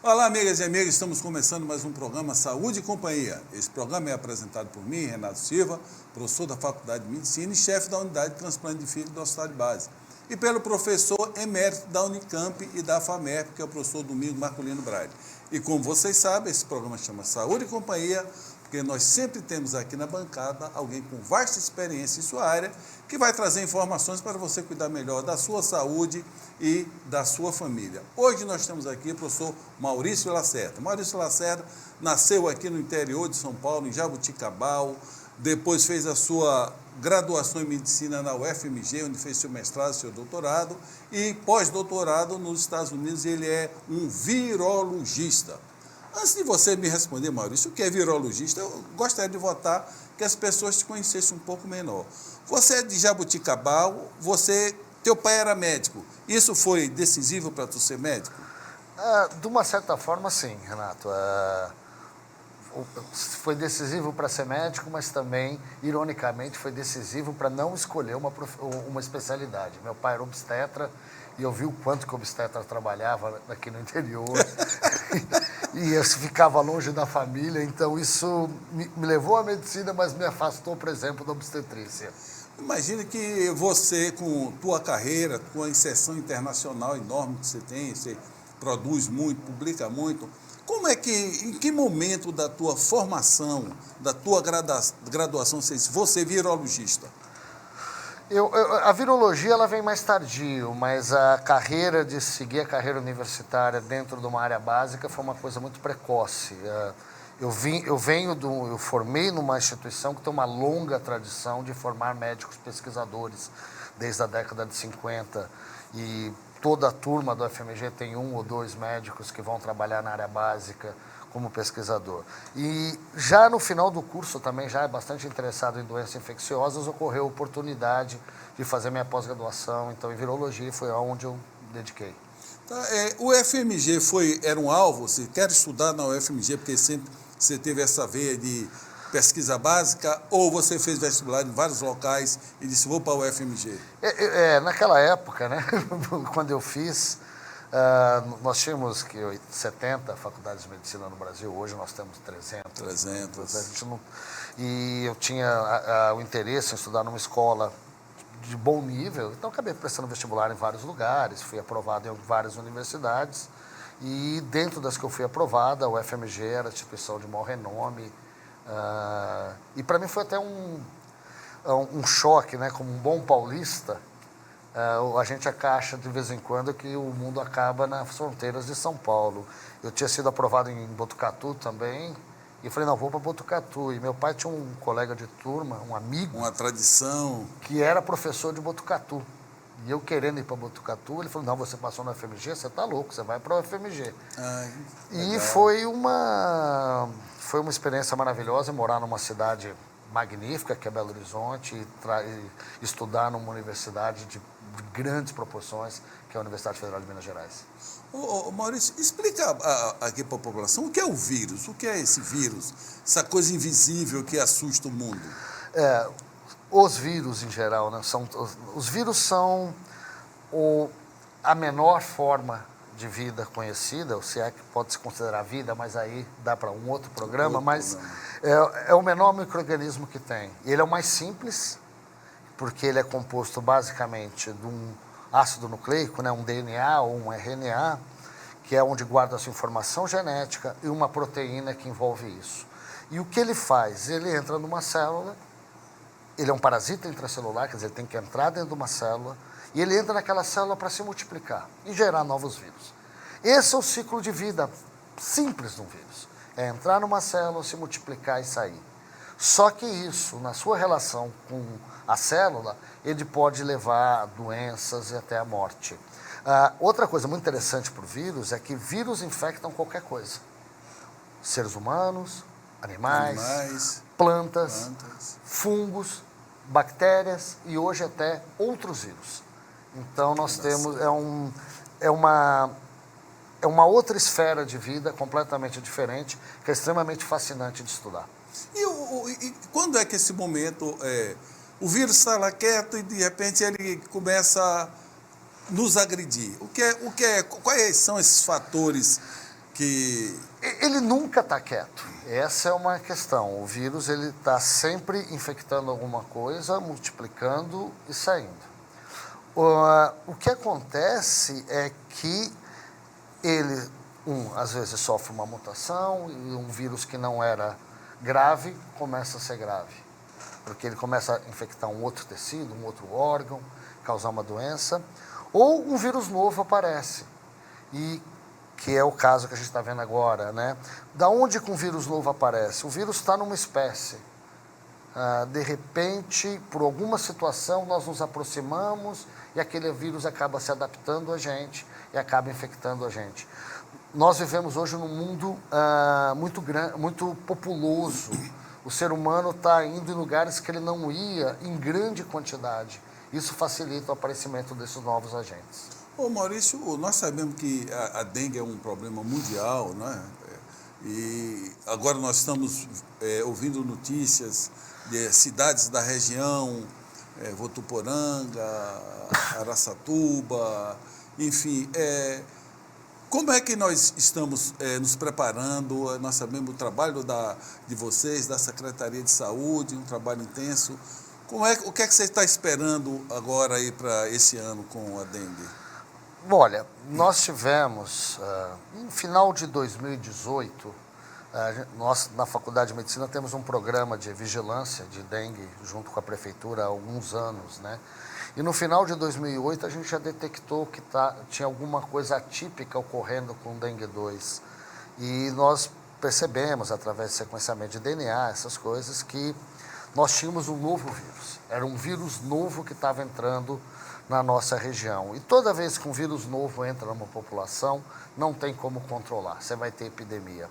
Olá, amigas e amigos, estamos começando mais um programa Saúde e Companhia. Esse programa é apresentado por mim, Renato Silva, professor da Faculdade de Medicina e chefe da Unidade de Transplante de Fígado da Hospital de Base, e pelo professor emérito da Unicamp e da FAMERP, que é o professor Domingos Marculino Braille. E como vocês sabem, esse programa chama Saúde e Companhia, porque nós sempre temos aqui na bancada alguém com vasta experiência em sua área, que vai trazer informações para você cuidar melhor da sua saúde e da sua família. Hoje nós temos aqui o professor Maurício Lacerda. Maurício Lacerda nasceu aqui no interior de São Paulo, em Jabuticabal, depois fez a sua graduação em medicina na UFMG, onde fez seu mestrado, seu doutorado, e pós-doutorado nos Estados Unidos. Ele é um virologista. Antes de você me responder, Maurício, o que é virologista, eu gostaria de votar que as pessoas te conhecessem um pouco melhor. Você é de Jabuticabal, teu pai era médico. Isso foi decisivo para tu ser médico? De uma certa forma, sim, Renato. Foi decisivo para ser médico, mas também, ironicamente, foi decisivo para não escolher uma especialidade. Meu pai era obstetra e eu vi o quanto que o obstetra trabalhava aqui no interior e eu ficava longe da família, então isso me levou à medicina, mas me afastou, por exemplo, da obstetrícia. Imagina que você, com tua carreira, com a inserção internacional enorme que você tem, você produz muito, publica muito, em que momento da tua formação, da tua graduação, você é virologista? A virologia ela vem mais tardio, mas a carreira de seguir a carreira universitária dentro de uma área básica foi uma coisa muito precoce. Eu formei numa instituição que tem uma longa tradição de formar médicos pesquisadores, desde a década de 50, e toda a turma do FMG tem 1 ou 2 médicos que vão trabalhar na área básica como pesquisador. E já no final do curso, também já bastante interessado em doenças infecciosas, ocorreu a oportunidade de fazer minha pós-graduação, então em virologia foi aonde eu dediquei. Tá, o FMG era um alvo? Você quer estudar na UFMG porque sempre você teve essa veia de pesquisa básica, ou você fez vestibular em vários locais e disse, vou para o UFMG? Naquela época, né, quando eu fiz, nós tínhamos 70 faculdades de medicina no Brasil, hoje nós temos 300. E eu tinha o interesse em estudar numa escola de bom nível, então acabei prestando vestibular em vários lugares, fui aprovado em várias universidades, e dentro das que eu fui aprovada, a UFMG era a instituição de maior renome, e para mim foi até um choque, né, como um bom paulista. A gente acha de vez em quando que o mundo acaba nas fronteiras de São Paulo. Eu tinha sido aprovado em Botucatu também, e falei, não, vou para Botucatu. E meu pai tinha um colega de turma, um amigo... Uma tradição... que era professor de Botucatu. E eu querendo ir para Botucatu, ele falou, não, você passou na FMG, você está louco, você vai para o FMG. E foi uma experiência maravilhosa morar numa cidade magnífica, que é Belo Horizonte, e estudar numa universidade de grandes proporções, que é a Universidade Federal de Minas Gerais. Maurício, explica aqui para a população o que é o vírus, o que é esse vírus, essa coisa invisível que assusta o mundo. Os vírus, em geral, né, os vírus são a menor forma de vida conhecida, ou se é que pode se considerar vida, mas aí dá para um outro programa, é o menor micro-organismo que tem. Ele é o mais simples, porque ele é composto basicamente de um ácido nucleico, né, um DNA ou um RNA, que é onde guarda a sua informação genética, e uma proteína que envolve isso. E o que ele faz? Ele entra numa célula, ele é um parasita intracelular, quer dizer, ele tem que entrar dentro de uma célula, e ele entra naquela célula para se multiplicar e gerar novos vírus. Esse é o ciclo de vida simples de um vírus. É entrar numa célula, se multiplicar e sair. Só que isso, na sua relação com a célula, ele pode levar a doenças e até a morte. Outra coisa muito interessante para o vírus é que vírus infectam qualquer coisa. Seres humanos, animais, plantas, fungos, bactérias e hoje até outros vírus. Então nós temos, é uma outra esfera de vida completamente diferente, que é extremamente fascinante de estudar. E quando é que esse momento, o vírus está lá quieto e de repente ele começa a nos agredir? Quais são esses fatores que... Ele nunca está quieto. Essa é uma questão. O vírus está sempre infectando alguma coisa, multiplicando e saindo. O que acontece é que ele, às vezes sofre uma mutação e um vírus que não era grave começa a ser grave. Porque ele começa a infectar um outro tecido, um outro órgão, causar uma doença. Ou um vírus novo aparece. E que é o caso que a gente está vendo agora, né? Da onde que um vírus novo aparece? O vírus está numa espécie. De repente, por alguma situação, nós nos aproximamos e aquele vírus acaba se adaptando a gente e acaba infectando a gente. Nós vivemos hoje num mundo muito populoso. O ser humano está indo em lugares que ele não ia em grande quantidade. Isso facilita o aparecimento desses novos agentes. Ô Maurício, nós sabemos que a dengue é um problema mundial, né? E agora nós estamos ouvindo notícias de cidades da região, Votuporanga, Araçatuba, enfim. Como é que nós estamos nos preparando? Nós sabemos o trabalho de vocês, da Secretaria de Saúde, um trabalho intenso. O que é que você está esperando agora aí para esse ano com a dengue? Olha, nós tivemos, no final de 2018, nós na Faculdade de Medicina temos um programa de vigilância de dengue junto com a Prefeitura há alguns anos, né? E no final de 2008 a gente já detectou que tinha alguma coisa atípica ocorrendo com dengue 2. E nós percebemos, através de sequenciamento de DNA, essas coisas, que nós tínhamos um novo vírus. Era um vírus novo que estava entrando na nossa região. E toda vez que um vírus novo entra numa população, não tem como controlar, você vai ter epidemia.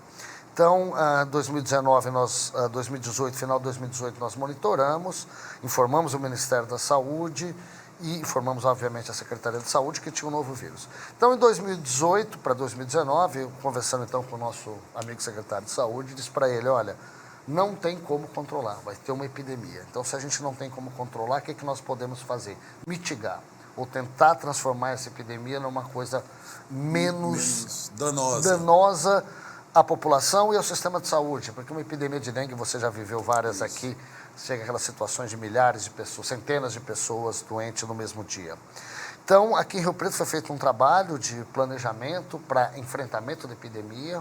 Então, 2018, final de 2018, nós monitoramos, informamos o Ministério da Saúde e informamos, obviamente, a Secretaria de Saúde que tinha um novo vírus. Então, em 2018 para 2019, eu, conversando então com o nosso amigo secretário de Saúde, disse para ele, olha, não tem como controlar, vai ter uma epidemia. Então, se a gente não tem como controlar, o que nós podemos fazer? Mitigar, ou tentar transformar essa epidemia numa coisa menos danosa à população e ao sistema de saúde. Porque uma epidemia de dengue, você já viveu várias aqui, chega aquelas situações de milhares de pessoas, centenas de pessoas doentes no mesmo dia. Então, aqui em Rio Preto foi feito um trabalho de planejamento para enfrentamento da epidemia,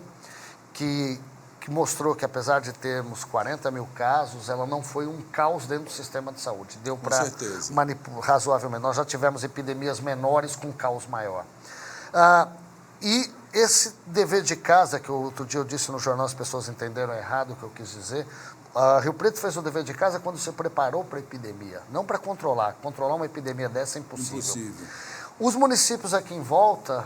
que mostrou que, apesar de termos 40 mil casos, ela não foi um caos dentro do sistema de saúde. Deu para manipular razoavelmente. Nós já tivemos epidemias menores com caos maior. E esse dever de casa, que outro dia eu disse no jornal, as pessoas entenderam errado o que eu quis dizer, Rio Preto fez o dever de casa quando se preparou para a epidemia, não para controlar. Controlar uma epidemia dessa é impossível. Os municípios aqui em volta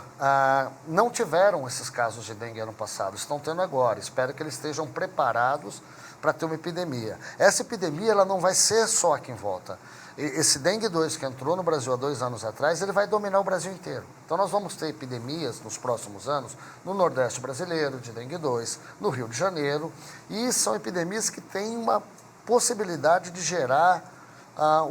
não tiveram esses casos de dengue ano passado, estão tendo agora. Espero que eles estejam preparados para ter uma epidemia. Essa epidemia ela não vai ser só aqui em volta. Esse dengue 2 que entrou no Brasil há 2 anos atrás, ele vai dominar o Brasil inteiro. Então nós vamos ter epidemias nos próximos anos no Nordeste brasileiro de dengue 2, no Rio de Janeiro, e são epidemias que têm uma possibilidade de gerar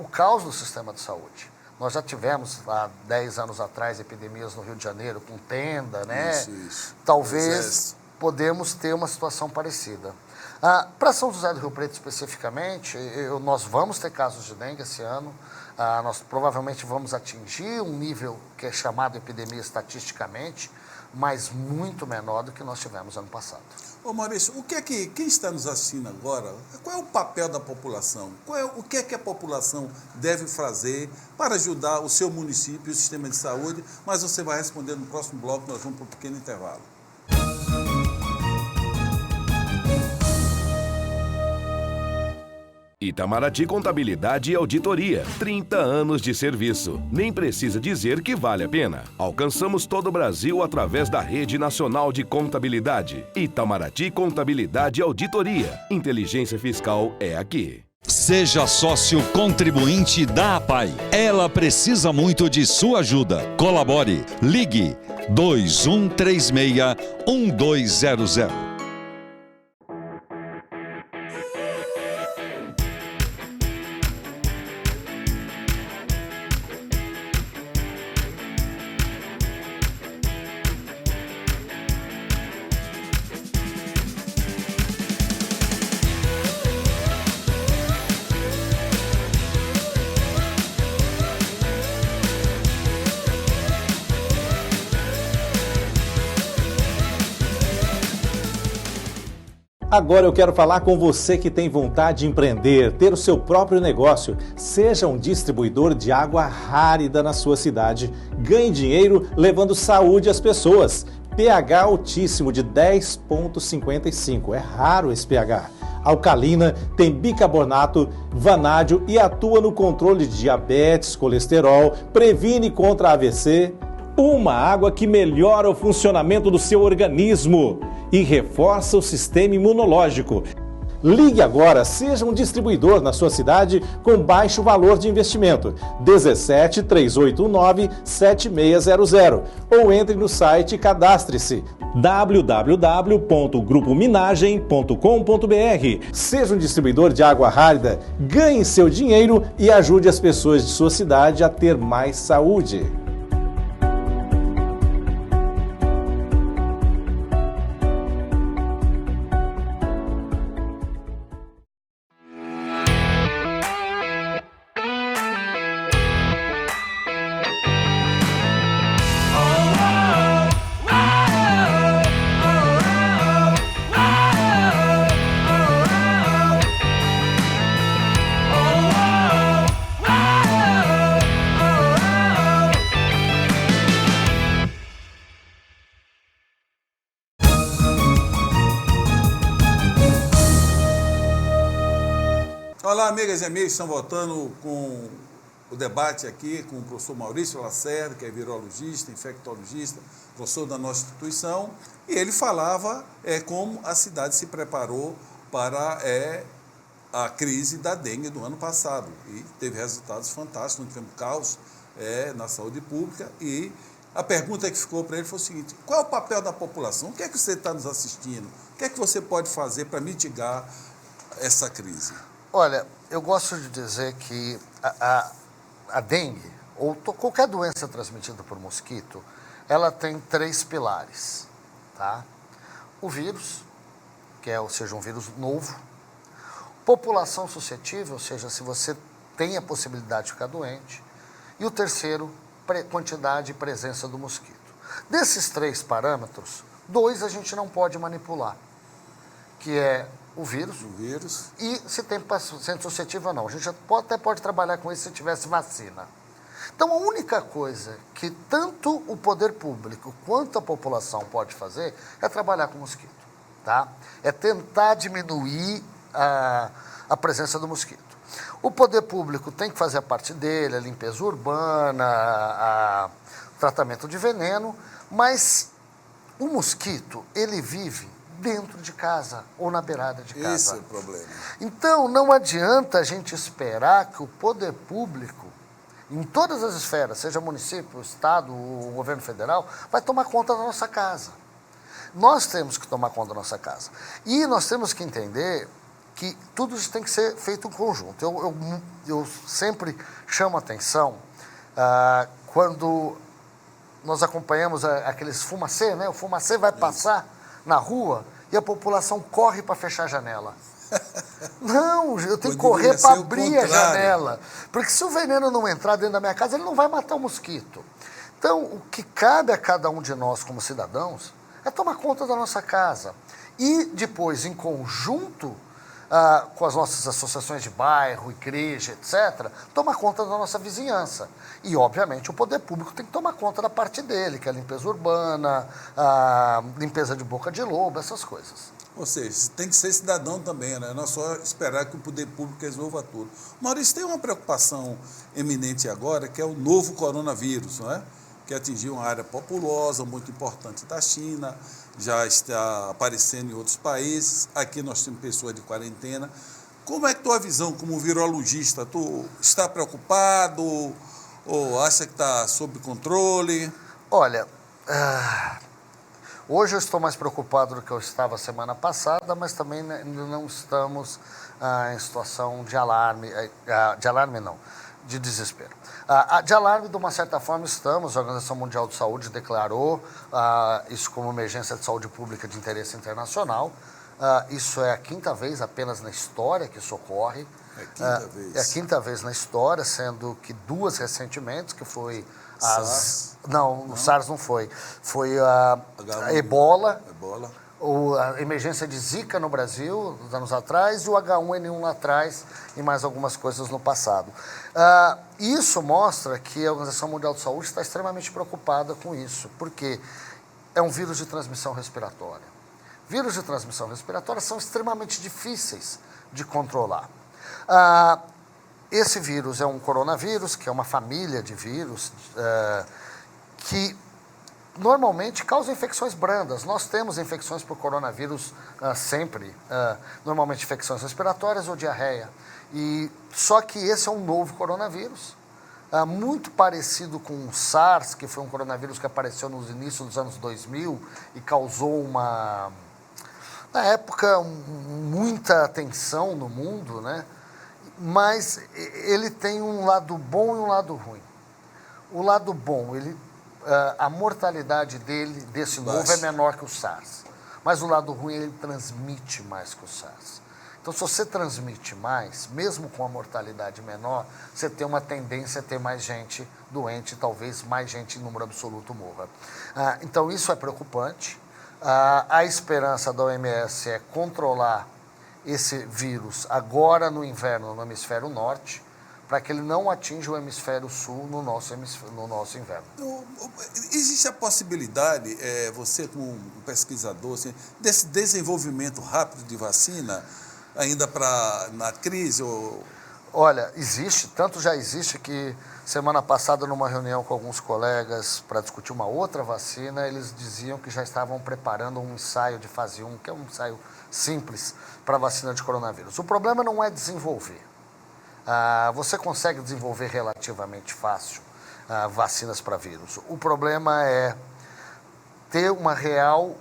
o caos no sistema de saúde. Nós já tivemos, há 10 anos atrás, epidemias no Rio de Janeiro com tenda, né? Isso. Talvez podemos ter uma situação parecida. Para São José do Rio Preto especificamente, nós vamos ter casos de dengue esse ano. Nós provavelmente vamos atingir um nível que é chamado epidemia estatisticamente, mas muito menor do que nós tivemos ano passado. Ô Maurício, quem está nos assistindo agora, qual é o papel da população? O que é que a população deve fazer para ajudar o seu município e o sistema de saúde? Mas você vai responder no próximo bloco, nós vamos para um pequeno intervalo. Itamaraty Contabilidade e Auditoria. 30 anos de serviço. Nem precisa dizer que vale a pena. Alcançamos todo o Brasil através da Rede Nacional de Contabilidade. Itamaraty Contabilidade e Auditoria. Inteligência fiscal é aqui. Seja sócio contribuinte da APAI. Ela precisa muito de sua ajuda. Colabore. Ligue 2136-1200. Agora eu quero falar com você que tem vontade de empreender, ter o seu próprio negócio. Seja um distribuidor de água rárida na sua cidade. Ganhe dinheiro levando saúde às pessoas. pH altíssimo de 10,55. É raro esse pH. Alcalina, tem bicarbonato, vanádio e atua no controle de diabetes, colesterol, previne contra AVC. Uma água que melhora o funcionamento do seu organismo e reforça o sistema imunológico. Ligue agora, seja um distribuidor na sua cidade com baixo valor de investimento. 17 3819 7600 ou entre no site e cadastre-se www.grupominagem.com.br. Seja um distribuidor de água rárida, ganhe seu dinheiro e ajude as pessoas de sua cidade a ter mais saúde. Olá, amigas e amigos, estão voltando com o debate aqui com o professor Maurício Lacerda, que é virologista, infectologista, professor da nossa instituição, e ele falava como a cidade se preparou para a crise da dengue do ano passado, e teve resultados fantásticos, não tivemos caos na saúde pública, e a pergunta que ficou para ele foi o seguinte: qual é o papel da população? O que é que você está nos assistindo? O que é que você pode fazer para mitigar essa crise? Olha, eu gosto de dizer que a dengue, ou qualquer doença transmitida por mosquito, ela tem 3 pilares, tá? O vírus, que é, ou seja, um vírus novo. População suscetível, ou seja, se você tem a possibilidade de ficar doente. E o terceiro, quantidade e presença do mosquito. Desses 3 parâmetros, 2 a gente não pode manipular, que é o vírus e se tem paciente suscetível ou não. A gente até pode trabalhar com isso se tivesse vacina. Então, a única coisa que tanto o poder público quanto a população pode fazer é trabalhar com mosquito, tá? É tentar diminuir a presença do mosquito. O poder público tem que fazer a parte dele, a limpeza urbana, o tratamento de veneno, mas o mosquito, ele vive dentro de casa ou na beirada de casa. Esse é o problema. Então, não adianta a gente esperar que o poder público, em todas as esferas, seja município, estado, o governo federal, vai tomar conta da nossa casa. Nós temos que tomar conta da nossa casa. E nós temos que entender que tudo isso tem que ser feito em conjunto. Eu sempre chamo a atenção quando nós acompanhamos aqueles fumacê, né? O fumacê vai passar na rua e a população corre para fechar a janela. Não, eu tenho que correr para abrir a janela. Porque se o veneno não entrar dentro da minha casa, ele não vai matar o mosquito. Então, o que cabe a cada um de nós como cidadãos é tomar conta da nossa casa. E depois, em conjunto com as nossas associações de bairro, igreja, etc., tomar conta da nossa vizinhança. E, obviamente, o poder público tem que tomar conta da parte dele, que é a limpeza urbana, a limpeza de boca de lobo, essas coisas. Ou seja, tem que ser cidadão também, né? Não é só esperar que o poder público resolva tudo. Maurício, tem uma preocupação eminente agora, que é o novo coronavírus, não é? Que atingiu uma área populosa, muito importante da China, já está aparecendo em outros países. Aqui nós temos pessoas de quarentena. Como é que tua visão como virologista? Tu está preocupado ou acha que está sob controle? Olha, hoje eu estou mais preocupado do que eu estava semana passada, mas também ainda não estamos em situação de alarme, de desespero. De alarme, de uma certa forma, estamos. A Organização Mundial de Saúde declarou isso como emergência de saúde pública de interesse internacional. Isso é a 5ª vez apenas na história que isso ocorre. É a 5ª vez. É a 5ª vez na história, sendo que 2 recentemente, que foi SARS? Não, o SARS não foi. Foi a Ebola. a emergência de Zika no Brasil, uns anos atrás, e o H1N1 lá atrás, e mais algumas coisas no passado. Isso mostra que a Organização Mundial de Saúde está extremamente preocupada com isso, porque é um vírus de transmissão respiratória. Vírus de transmissão respiratória são extremamente difíceis de controlar. Esse vírus é um coronavírus, que é uma família de vírus que normalmente causa infecções brandas. Nós temos infecções por coronavírus sempre, normalmente infecções respiratórias ou diarreia. Só que esse é um novo coronavírus, muito parecido com o SARS, que foi um coronavírus que apareceu nos inícios dos anos 2000 e causou na época, muita atenção no mundo, né? Mas ele tem um lado bom e um lado ruim. O lado bom, a mortalidade desse novo é menor que o SARS. Mas o lado ruim, ele transmite mais que o SARS. Então, se você transmite mais, mesmo com a mortalidade menor, você tem uma tendência a ter mais gente doente, talvez mais gente em número absoluto morra. Então, isso é preocupante. A esperança da OMS é controlar esse vírus agora no inverno no hemisfério norte, para que ele não atinja o hemisfério sul no nosso inverno. Existe a possibilidade, você como um pesquisador, assim, desse desenvolvimento rápido de vacina, ainda na crise? Olha, existe, tanto já existe que semana passada, numa reunião com alguns colegas para discutir uma outra vacina, eles diziam que já estavam preparando um ensaio de fase 1, que é um ensaio simples para a vacina de coronavírus. O problema não é desenvolver. Você consegue desenvolver relativamente fácil vacinas para vírus. O problema é ter uma real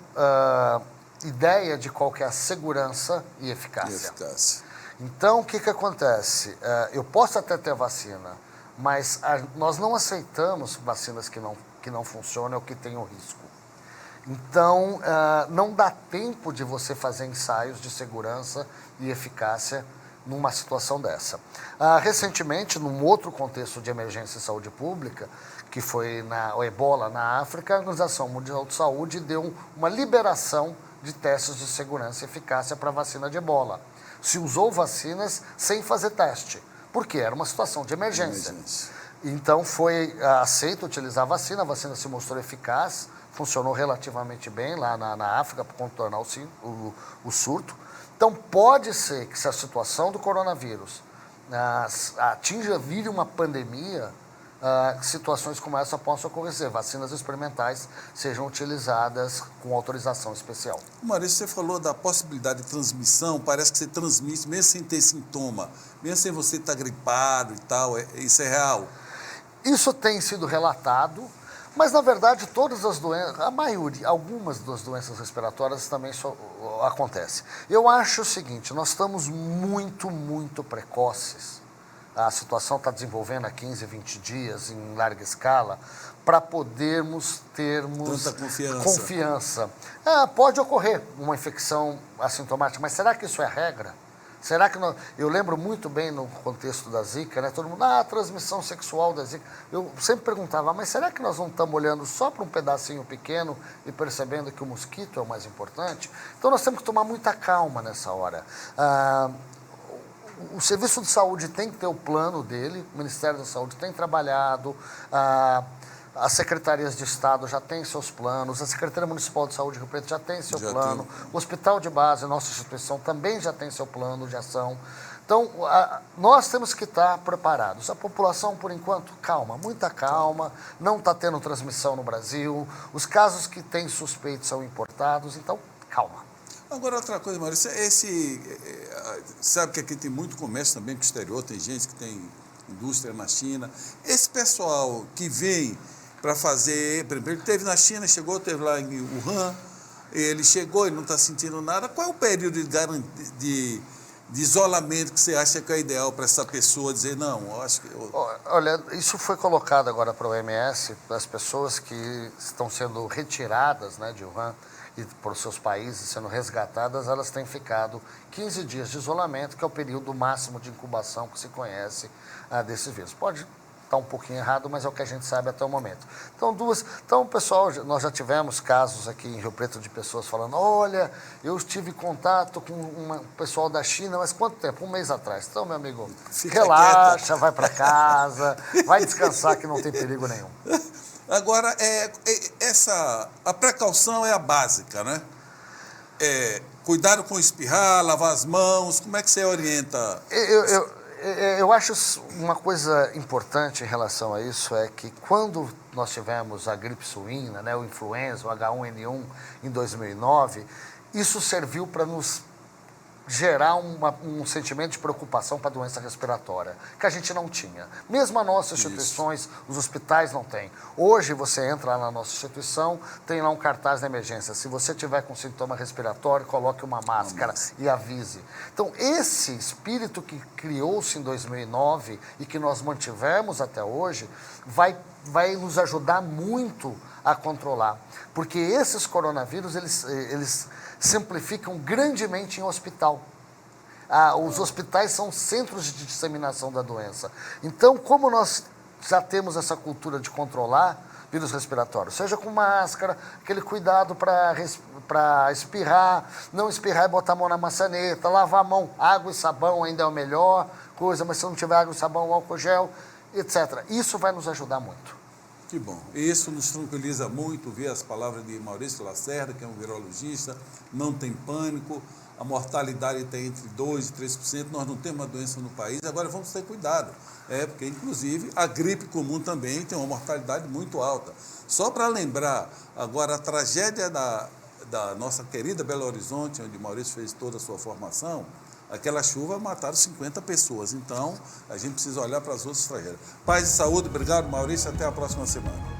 ideia de qual que é a segurança e eficácia. Então, o que acontece? Eu posso até ter vacina, mas nós não aceitamos vacinas que não funcionam ou que tenham risco. Então, não dá tempo de você fazer ensaios de segurança e eficácia numa situação dessa. Recentemente, num outro contexto de emergência em saúde pública, que foi o Ebola na África, a Organização Mundial de Saúde deu uma liberação de testes de segurança e eficácia para a vacina de Ebola. Se usou vacinas sem fazer teste, porque era uma situação de emergência. Então, foi aceito utilizar a vacina se mostrou eficaz, funcionou relativamente bem lá na África para contornar o surto. Então, pode ser que se a situação do coronavírus vire uma pandemia, situações como essa possam ocorrer, vacinas experimentais sejam utilizadas com autorização especial. Maurício, você falou da possibilidade de transmissão, parece que você transmite mesmo sem ter sintoma, mesmo sem você estar gripado e tal, isso é real? Isso tem sido relatado, mas na verdade todas as doenças, algumas das doenças respiratórias também acontecem. Eu acho o seguinte, nós estamos muito, muito precoces. A situação está desenvolvendo há 15, 20 dias, em larga escala, para podermos termos tanta confiança. Pode ocorrer uma infecção assintomática, mas será que isso é a regra? Será que eu lembro muito bem no contexto da Zika, né? Todo mundo, a transmissão sexual da Zika. Eu sempre perguntava, mas será que nós não estamos olhando só para um pedacinho pequeno e percebendo que o mosquito é o mais importante? Então nós temos que tomar muita calma nessa hora. O Serviço de Saúde tem que ter o plano dele, o Ministério da Saúde tem trabalhado, as secretarias de Estado já têm seus planos, a Secretaria Municipal de Saúde de Rio Preto já tem seu plano, o Hospital de Base, nossa instituição, também já tem seu plano de ação. Então, nós temos que estar preparados. A população, por enquanto, calma, muita calma, não está tendo transmissão no Brasil, os casos que têm suspeitos são importados, então, calma. Agora, outra coisa, Maurício, sabe que aqui tem muito comércio também com o exterior, tem gente que tem indústria na China. Esse pessoal que vem para fazer, primeiro ele esteve na China, teve lá em Wuhan, ele chegou, ele não está sentindo nada. Qual é o período de isolamento que você acha que é ideal para essa pessoa dizer, não, eu acho que... Olha, isso foi colocado agora para o OMS, as pessoas que estão sendo retiradas, né, de Wuhan, e por seus países sendo resgatadas, elas têm ficado 15 dias de isolamento, que é o período máximo de incubação que se conhece desse vírus. Pode está um pouquinho errado, mas é o que a gente sabe até o momento. Então, pessoal, nós já tivemos casos aqui em Rio Preto de pessoas falando, olha, eu tive contato com um pessoal da China, mas quanto tempo? Um mês atrás. Então, meu amigo, relaxa, vai para casa, vai descansar que não tem perigo nenhum. Agora, a precaução é a básica, né? Cuidado com espirrar, lavar as mãos, como é que você orienta? Eu acho uma coisa importante em relação a isso é que quando nós tivemos a gripe suína, né, o influenza, o H1N1 em 2009, isso serviu para nos gerar um sentimento de preocupação para a doença respiratória, que a gente não tinha. Mesmo as nossas instituições, os hospitais não têm. Hoje você entra lá na nossa instituição, tem lá um cartaz na emergência. Se você tiver com sintoma respiratório, coloque uma máscara e avise. Então, esse espírito que criou-se em 2009 e que nós mantivemos até hoje, vai nos ajudar muito a controlar. Porque esses coronavírus, eles simplificam grandemente em hospital. Os hospitais são centros de disseminação da doença. Então, como nós já temos essa cultura de controlar vírus respiratório, seja com máscara, aquele cuidado para espirrar, não espirrar e botar a mão na maçaneta, lavar a mão, água e sabão ainda é a melhor coisa, mas se não tiver água e sabão, álcool gel, etc. Isso vai nos ajudar muito. Que bom. Isso nos tranquiliza muito, ver as palavras de Maurício Lacerda, que é um virologista, não tem pânico, a mortalidade está entre 2% e 3%, nós não temos uma doença no país, agora vamos ter cuidado, porque inclusive a gripe comum também tem uma mortalidade muito alta. Só para lembrar, agora a tragédia da nossa querida Belo Horizonte, onde Maurício fez toda a sua formação, aquela chuva mataram 50 pessoas. Então, a gente precisa olhar para as outras tragédias. Paz e saúde, obrigado, Maurício. Até a próxima semana.